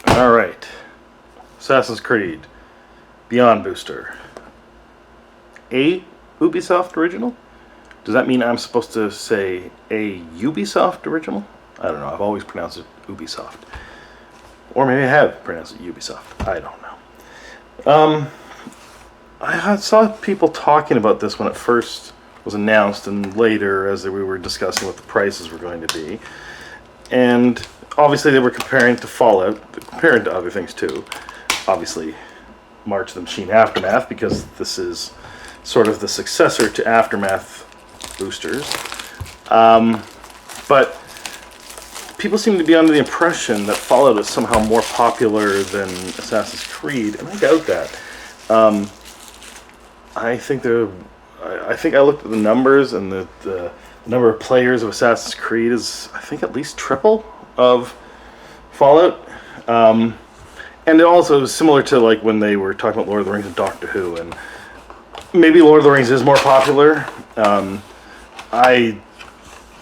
All right. Assassin's Creed Beyond Booster. A Ubisoft original? Does that mean I'm supposed to say a Ubisoft original? I don't know. I've always pronounced it Ubisoft. Or maybe I have pronounced it Ubisoft. I don't know. I saw people talking about this when it first was announced, and later as we were discussing what the prices were going to be. And obviously they were comparing to Fallout, comparing to other things too. Obviously March of the Machine Aftermath, because this is sort of the successor to Aftermath boosters. But people seem to be under the impression that Fallout is somehow more popular than Assassin's Creed, and I doubt that. I think I looked at the numbers, and the number of players of Assassin's Creed is, I think, at least triple of Fallout. And it also is similar to like when they were talking about Lord of the Rings and Doctor Who, and maybe Lord of the Rings is more popular. I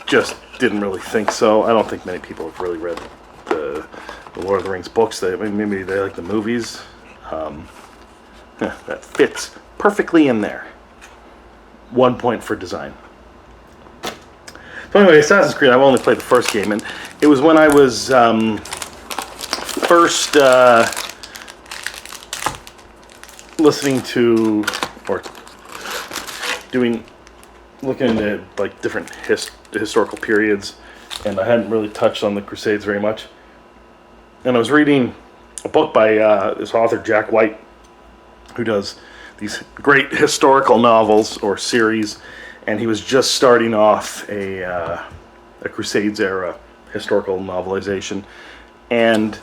just didn't really think so. I don't think many people have really read the Lord of the Rings books. Maybe they like the movies. That fits perfectly in there. 1 point for design. So anyway, Assassin's Creed, I've only played the first game, and it was when I was first listening to, or looking into like different historical periods, and I hadn't really touched on the Crusades very much. And I was reading a book by this author, Jack White, who does these great historical novels or series, and he was just starting off a Crusades era historical novelization. And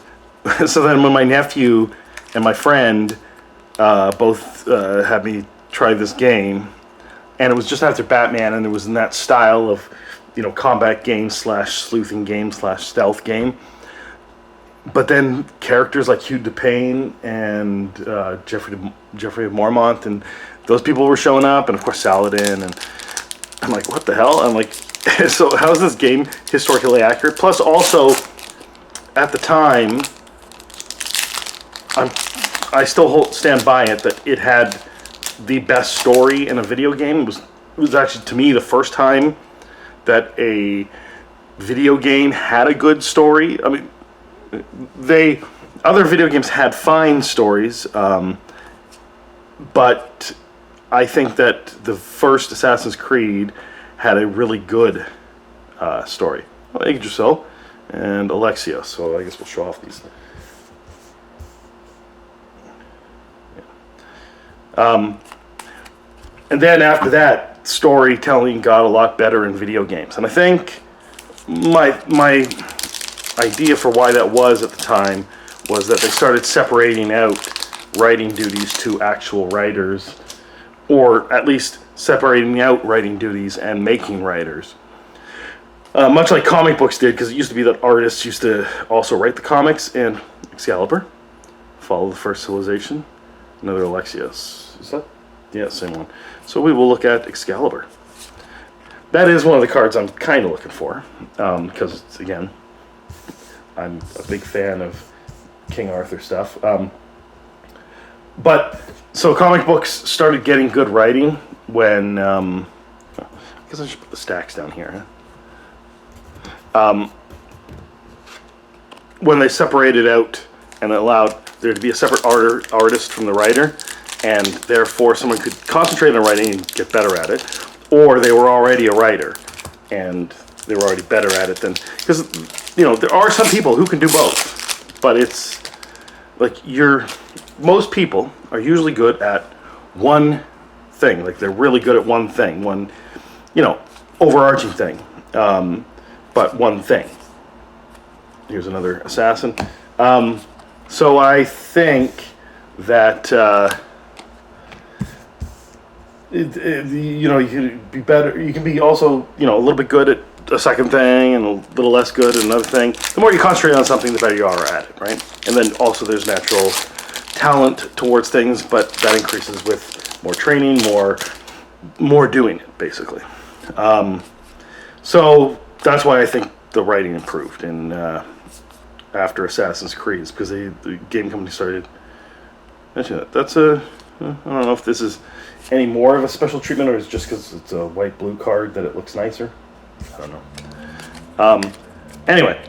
so then when my nephew and my friend both had me try this game, and it was just after Batman, and it was in that style of, combat game / sleuthing game / stealth game. But then characters like Hugh DePayne and Geoffrey of Mormont, and those people were showing up, and of course Saladin, and I'm like, what the hell? I'm like, so how is this game historically accurate? Plus, also, at the time, I still stand by it that it had the best story in a video game. It was actually, to me, the first time that a video game had a good story. I mean, other video games had fine stories, but I think that the first Assassin's Creed had a really good story. Well, Yggdrasil and Alexios, so I guess we'll show off these. And then after that, storytelling got a lot better in video games. And I think my idea for why that was at the time was that they started separating out writing duties to actual writers, or at least separating out writing duties and making writers. Much like comic books did, because it used to be that artists used to also write the comics. And Excalibur, Fall of the First Civilization, another Alexios. Is that? Yeah, same one. So we will look at Excalibur. That is one of the cards I'm kind of looking for, because, again, I'm a big fan of King Arthur stuff. But, so comic books started getting good writing when, I guess I should put the stacks down here. When they separated out and allowed there to be a separate artist from the writer, and therefore someone could concentrate on writing and get better at it, or they were already a writer and they were already better at it than, because there are some people who can do both, but it's like most people are usually good at one thing. Like they're really good at one thing, one overarching thing, but one thing. Here's another assassin. So I think that you can be better. You can be also a little bit good at a second thing and a little less good at another thing. The more you concentrate on something, the better you are at it, right? And then also there's natural talent towards things, but that increases with more training, more doing it, basically. So that's why I think the writing improved in after Assassin's Creed, because the game company started mentioning that. That's a, I don't know if this is any more of a special treatment, or is it just because it's a white-blue card that it looks nicer. I don't know. Anyway,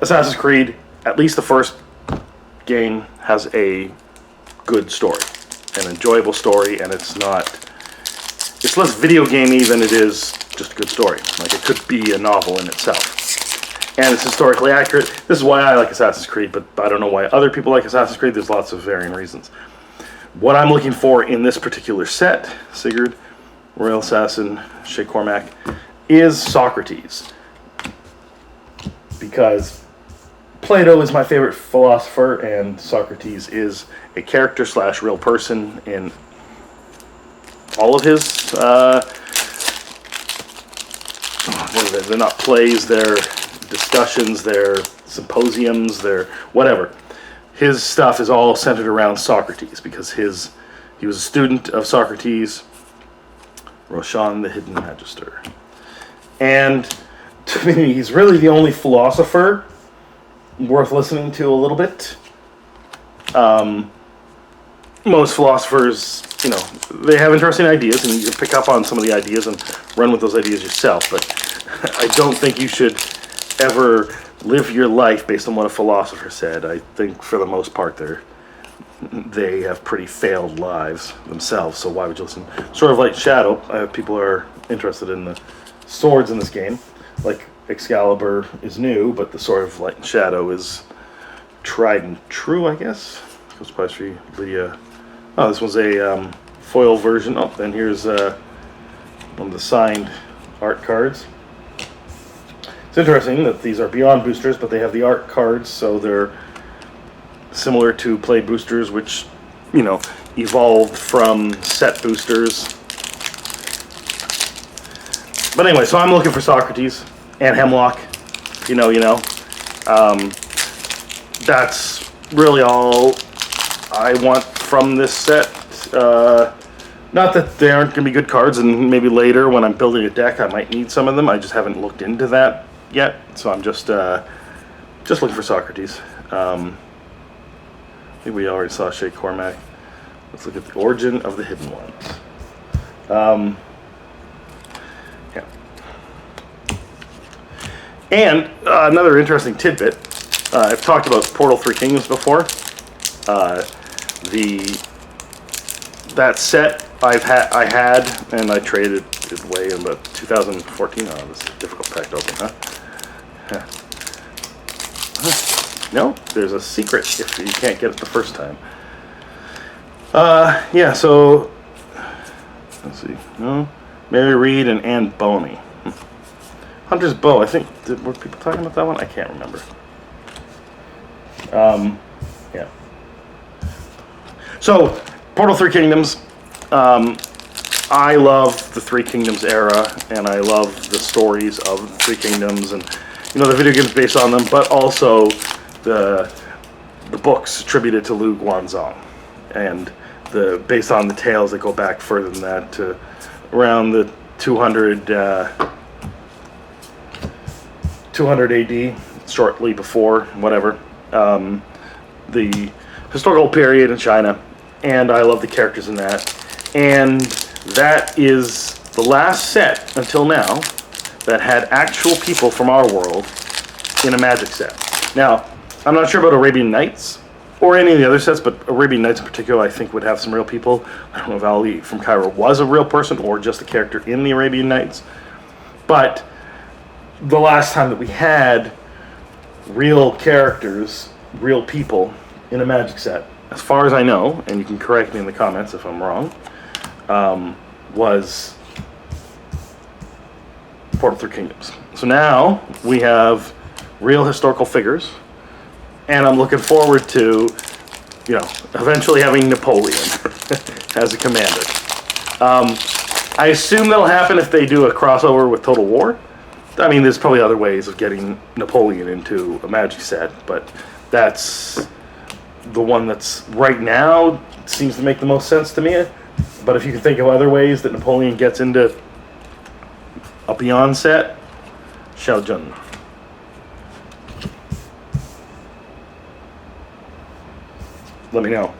Assassin's Creed, at least the first game, has a good story, an enjoyable story, and it's less video gamey than it is just a good story. Like, it could be a novel in itself. And it's historically accurate. This is why I like Assassin's Creed, but I don't know why other people like Assassin's Creed. There's lots of varying reasons. What I'm looking for in this particular set, Sigurd, Royal Assassin, Shay Cormac, is Socrates. Because Plato is my favorite philosopher, and Socrates is a character / real person in all of his, what are they? They're not plays, they're discussions, they're symposiums, they're whatever. His stuff is all centered around Socrates, because he was a student of Socrates, Roshan the Hidden Magister. And to me, he's really the only philosopher worth listening to a little bit. Most philosophers, they have interesting ideas, and you can pick up on some of the ideas and run with those ideas yourself, but I don't think you should ever live your life based on what a philosopher said. I think for the most part they have pretty failed lives themselves, so why would you listen? Sword of Light and Shadow, people are interested in the swords in this game. Like, Excalibur is new, but the Sword of Light and Shadow is tried and true, I guess. Goes by Sri Lydia. Oh, this was a foil version. Oh, and here's one of the signed art cards. It's interesting that these are beyond boosters, but they have the art cards, so they're similar to play boosters, which, evolved from set boosters. But anyway, so I'm looking for Socrates and Hemlock. That's really all I want from this set. Not that they aren't going to be good cards, and maybe later when I'm building a deck I might need some of them. I just haven't looked into that yet, so I'm just looking for Socrates. I think we already saw Shay Cormac. Let's look at the origin of the hidden ones. Yeah. And another interesting tidbit. I've talked about Portal 3 Kingdoms before. That set I had, and I traded it away in about 2014. Oh, this is a difficult pack to open, huh? No, there's a secret if you can't get it the first time. Yeah, so let's see. No, Mary Reed and Anne Boney. Hunter's Bow. I think were people talking about that one? I can't remember. Yeah. So Portal 3 Kingdoms. I love the Three Kingdoms era, and I love the stories of the Three Kingdoms, and the video games based on them, but also the books attributed to Lu Guanzong, and based on the tales that go back further than that to around the 200 AD, shortly before, whatever, the historical period in China, and I love the characters in that. And that is the last set until now that had actual people from our world in a Magic set. Now, I'm not sure about Arabian Nights or any of the other sets, but Arabian Nights in particular I think would have some real people. I don't know if Ali from Cairo was a real person or just a character in the Arabian Nights. But the last time that we had real characters, real people in a Magic set, as far as I know, and you can correct me in the comments if I'm wrong, was Portal 3 Kingdoms. So now we have real historical figures, and I'm looking forward to, eventually having Napoleon as a commander. I assume that'll happen if they do a crossover with Total War. I mean, there's probably other ways of getting Napoleon into a Magic set, but that's the one that's right now seems to make the most sense to me. But if you can think of other ways that Napoleon gets into a Beyond set, Xiao Jun. let me know.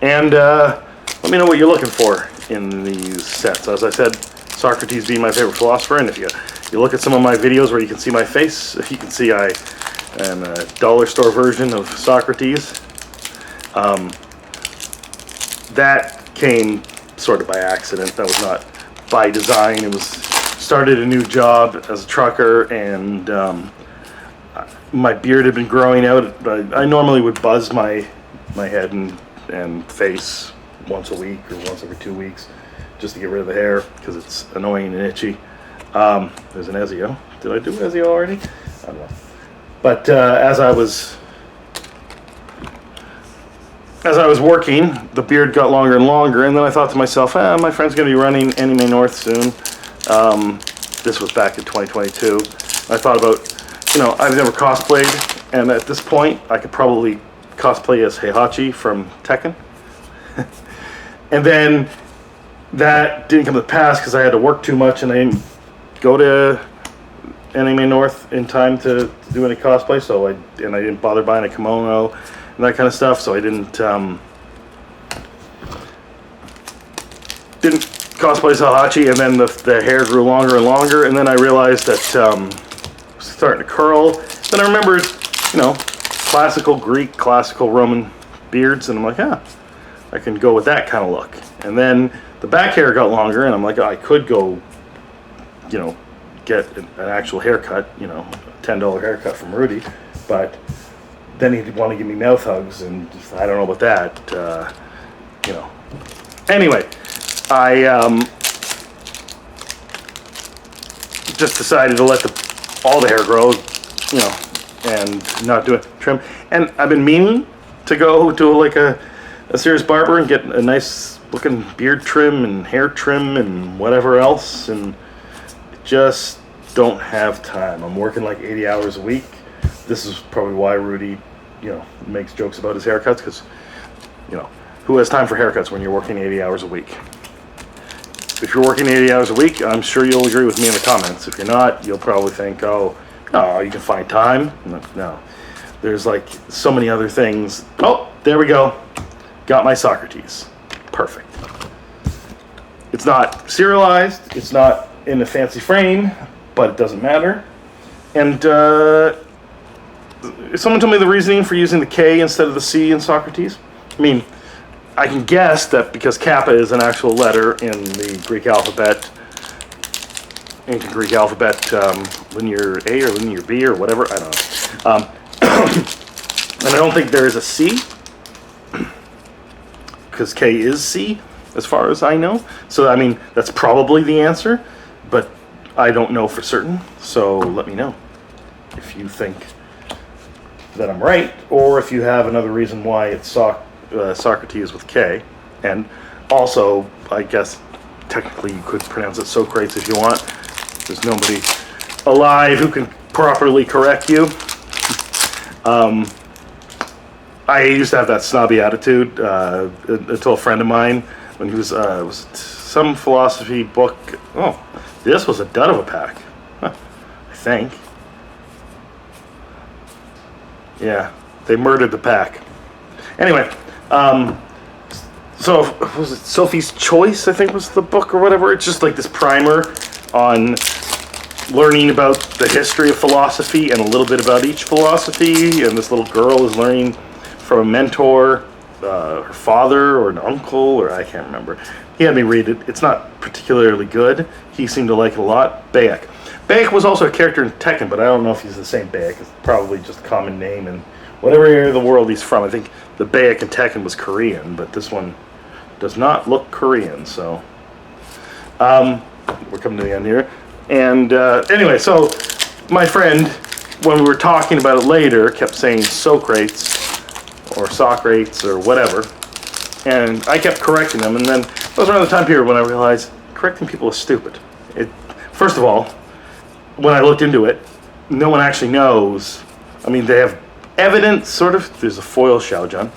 And let me know what you're looking for in these sets. As I said, Socrates being my favorite philosopher, and if you look at some of my videos where you can see my face, you can see I am a dollar store version of Socrates. That came sort of by accident. That was not by design. It was started a new job as a trucker, and my beard had been growing out. I normally would buzz my head and face once a week or once every 2 weeks just to get rid of the hair because it's annoying and itchy. There's an Ezio. Did I do Ezio already? I don't know. But as I was working, the beard got longer and longer, and then I thought to myself, my friend's going to be running Anime North soon. This was back in 2022. I thought about, I've never cosplayed, and at this point, I could probably cosplay as Heihachi from Tekken. And then that didn't come to pass because I had to work too much, and I didn't go to Anime North in time to do any cosplay, so I didn't bother buying a kimono and that kind of stuff, so I didn't cosplay as Heihachi, and then the hair grew longer and longer, and then I realized that it was starting to curl. Then I remembered, classical Greek, classical Roman beards, and I'm like, I can go with that kind of look. And then the back hair got longer, and I'm like, I could go, get an actual haircut, a $10 haircut from Rudy, but then he'd want to give me mouth hugs, and just, I don't know about that, Anyway, I just decided to let all the hair grow, and not do a trim. And I've been meaning to go to a serious barber and get a nice looking beard trim and hair trim and whatever else, and just don't have time. I'm working like 80 hours a week. This is probably why Rudy, makes jokes about his haircuts, because, who has time for haircuts when you're working 80 hours a week? If you're working 80 hours a week, I'm sure you'll agree with me in the comments. If you're not, you'll probably think, oh, no, you can find time. No. There's like so many other things. Oh, there we go. Got my Socrates. Perfect. It's not serialized. It's not in a fancy frame, but it doesn't matter. And someone told me the reasoning for using the K instead of the C in Socrates. I mean, I can guess that because kappa is an actual letter in the Greek alphabet, ancient Greek alphabet, linear A or linear B or whatever, I don't know. And I don't think there is a C, because K is C, as far as I know. So, I mean, that's probably the answer, but I don't know for certain, so let me know if you think that I'm right, or if you have another reason why it's Socrates with K. And also, I guess technically you could pronounce it Socrates if you want. There's nobody alive who can properly correct you. I used to have that snobby attitude until a friend of mine, when he was some philosophy book. Oh, this was a dud of a pack, I think. Yeah, they murdered the pack. Anyway, so was it Sophie's Choice, I think was the book or whatever? It's just like this primer on learning about the history of philosophy and a little bit about each philosophy, and this little girl is learning from a mentor, her father or an uncle, or I can't remember. He had me read it. It's not particularly good. He seemed to like it a lot. Bayek. Bayek was also a character in Tekken, but I don't know if he's the same Bayek. It's probably just a common name in whatever area of the world he's from. I think the Bayek in Tekken was Korean, but this one does not look Korean, so we're coming to the end here. And anyway, so my friend, when we were talking about it later, kept saying Socrates or Socrates or whatever, and I kept correcting him, and then it was around the time period when I realized correcting people is stupid. First of all, when I looked into it, no one actually knows. I mean, they have evidence, sort of. There's a foil Xiaojun,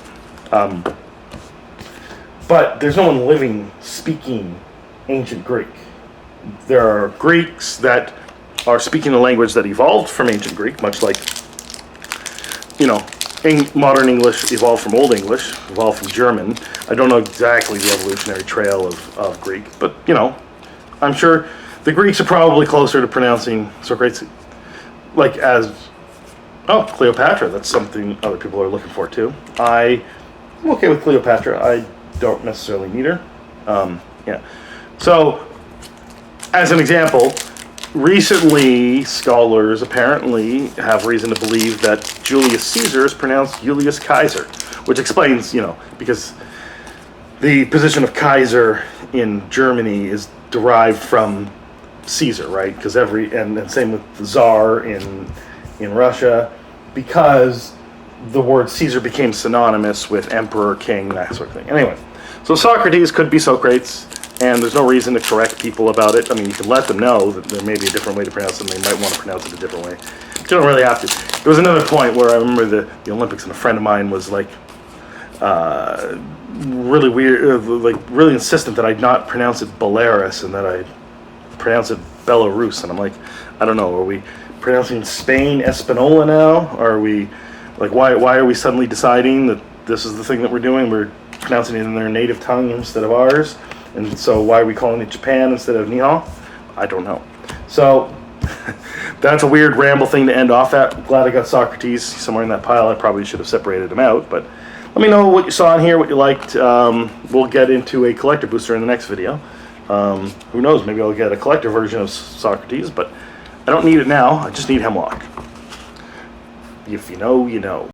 but there's no one living speaking ancient Greek. There are Greeks that are speaking a language that evolved from ancient Greek, much like, modern English evolved from Old English, evolved from German. I don't know exactly the evolutionary trail of Greek, but, you know, I'm sure the Greeks are probably closer to pronouncing Socrates like as, oh, Cleopatra. That's something other people are looking for too. I'm okay with Cleopatra. I don't necessarily need her. Yeah. So, as an example, recently scholars apparently have reason to believe that Julius Caesar is pronounced Julius Kaiser, which explains, you know, because the position of Kaiser in Germany is derived from Caesar, right? Because and same with the Tsar in Russia, because the word Caesar became synonymous with emperor, king, that sort of thing. Anyway, so Socrates could be Socrates, and there's no reason to correct people about it. I mean, you can let them know that there may be a different way to pronounce it, and they might want to pronounce it a different way. But you don't really have to. There was another point where I remember the Olympics, and a friend of mine was like, really weird, like really insistent that I not pronounce it Belarus and that I pronounce it Belarus. And I'm like, I don't know, are we pronouncing Spain Espanola now? Are we, like, why are we suddenly deciding that this is the thing that we're doing? We're pronouncing it in their native tongue instead of ours. And so why are we calling it Japan instead of Nihon? I don't know. So that's a weird ramble thing to end off at. Glad I got Socrates somewhere in that pile. I probably should have separated them out, but let me know what you saw in here, what you liked. We'll get into a collector booster in the next video. Who knows, maybe I'll get a collector version of Socrates, but I don't need it now. I just need Hemlock. If you know, you know.